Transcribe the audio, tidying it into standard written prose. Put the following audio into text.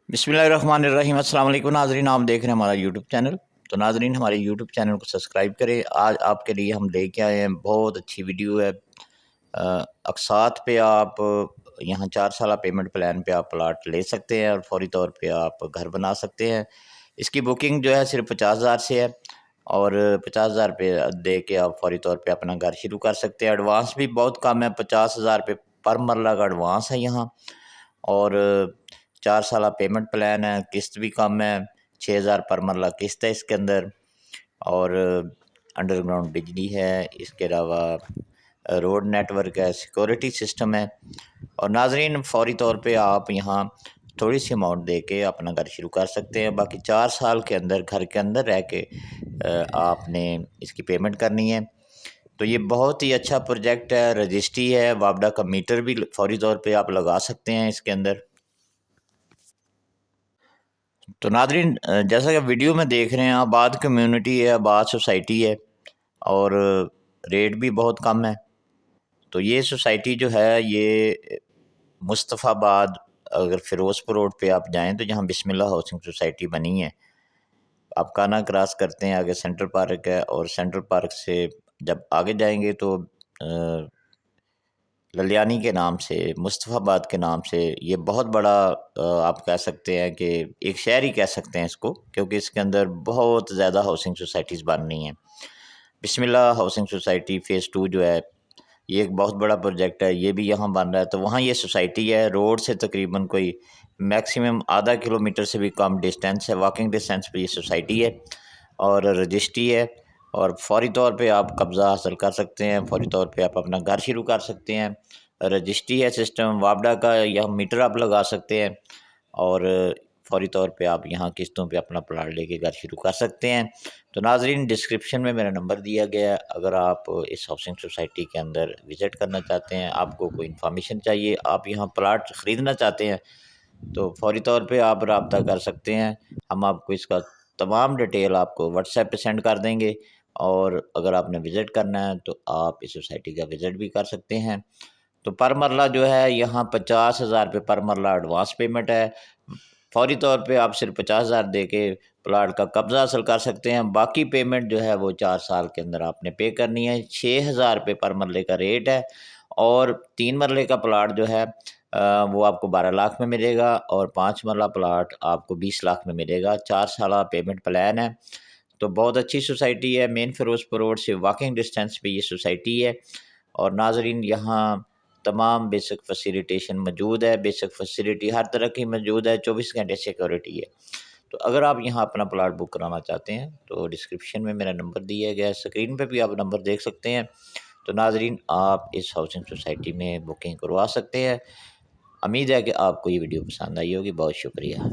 बिस्मिल्लाहिर्रहमानिर्रहीम। अस्सलाम वालेकुम नाज़रीन, आप देख रहे हैं हमारा यूट्यूब चैनल। तो नाज़रीन, हमारे यूट्यूब चैनल को सब्सक्राइब करें। आज आपके लिए हम लेके आए हैं बहुत अच्छी वीडियो है। अक़सात पे आप यहाँ 4 साल पेमेंट प्लान पे आप प्लाट ले सकते हैं और फौरी तौर पे आप घर बना सकते हैं। इसकी बुकिंग जो है सिर्फ 50,000 से है और 50,000 रुपये दे के आप फौरी तौर पे अपना घर शुरू कर सकते हैं। एडवांस भी बहुत कम है, 50,000 रुपये पर मरला का एडवांस है यहाँ। और 4 साल पेमेंट प्लान है, किस्त भी कम है, 6,000 पर मरला किस्त है इसके अंदर। और अंडरग्राउंड बिजली है, इसके अलावा रोड नेटवर्क है, सिक्योरिटी सिस्टम है। और नाजरीन, फौरी तौर पे आप यहाँ थोड़ी सी अमाउंट दे के अपना घर शुरू कर सकते हैं। बाकी 4 साल के अंदर घर के अंदर रह के आपने इसकी पेमेंट करनी है। तो ये बहुत ही अच्छा प्रोजेक्ट है, रजिस्ट्री है, वापडा का मीटर भी फौरी तौर पे आप लगा सकते हैं इसके अंदर। तो नादरीन, जैसा कि वीडियो में देख रहे हैं, आबाद कम्युनिटी है, आबाद सोसाइटी है और रेट भी बहुत कम है। तो ये सोसाइटी जो है ये मुस्तफ़ाबाद, अगर फ़िरोज़पुर रोड पे आप जाएं तो जहाँ बिस्मिल्लाह हाउसिंग सोसाइटी बनी है, आप काना क्रॉस करते हैं, आगे सेंट्रल पार्क है और सेंट्रल पार्क से जब आगे जाएंगे तो ललियानी के नाम से, मुस्तफ़ाबाद के नाम से ये बहुत बड़ा आप कह सकते हैं कि एक शहर ही कह सकते हैं इसको, क्योंकि इसके अंदर बहुत ज़्यादा हाउसिंग सोसाइटीज़ बन रही हैं। बिस्मिल्लाह हाउसिंग सोसाइटी फ़ेज़ 2 जो है ये एक बहुत बड़ा प्रोजेक्ट है, ये भी यहाँ बन रहा है। तो वहाँ ये सोसाइटी है, रोड से तकरीबन कोई मैक्सिमम आधा किलोमीटर से भी कम डिस्टेंस है, वॉकिंग डिस्टेंस पे ये सोसाइटी है और रजिस्ट्री है। और फौरी तौर पे आप कब्ज़ा हासिल कर सकते हैं, फौरी तौर पे आप अपना घर शुरू कर सकते हैं। रजिस्ट्री है, सिस्टम वापडा का, यहाँ मीटर आप लगा सकते हैं और फौरी तौर पे आप यहाँ किस्तों पे अपना प्लाट लेके घर शुरू कर सकते हैं। तो नाजरीन, डिस्क्रिप्शन में मेरा नंबर दिया गया है, अगर आप इस हाउसिंग सोसाइटी के अंदर विज़िट करना चाहते हैं, आपको कोई इन्फॉर्मेशन चाहिए, आप यहाँ प्लाट ख़रीदना चाहते हैं, तो फौरी तौर पे आप रब्ता कर सकते हैं। हम आपको इसका तमाम डिटेल आपको व्हाट्सएप पे सेंड कर देंगे। और अगर आपने विज़िट करना है तो आप इस सोसाइटी का विज़िट भी कर सकते हैं। तो पर मरला जो है यहाँ 50,000 रुपये पर मरला एडवांस पेमेंट है। फौरी तौर पे आप सिर्फ 50,000 दे के प्लाट का कब्ज़ा हासिल कर सकते हैं। बाकी पेमेंट जो है वो 4 साल के अंदर आपने पे करनी है। 6,000 रुपये पर मरले का रेट है और 3 मरले का प्लाट जो है वो आपको 12 लाख में मिलेगा और 5 मरला प्लाट आपको 20 लाख में मिलेगा। 4 साल पेमेंट प्लान है। तो बहुत अच्छी सोसाइटी है, मेन फ़िरोज़पुर रोड से वॉकिंग डिस्टेंस पे ये सोसाइटी है। और नाज़रीन, यहाँ तमाम बेसिक फैसिलिटेशन मौजूद है, बेसिक फैसिलिटी हर तरह की मौजूद है, 24 घंटे सिक्योरिटी है। तो अगर आप यहाँ अपना प्लाट बुक कराना चाहते हैं तो डिस्क्रिप्शन में मेरा नंबर दिया गया है, स्क्रीन पे भी आप नंबर देख सकते हैं। तो नाज़रीन, आप इस हाउसिंग सोसाइटी में बुकिंग करवा सकते हैं। उम्मीद है कि आपको ये वीडियो पसंद आई होगी। बहुत शुक्रिया।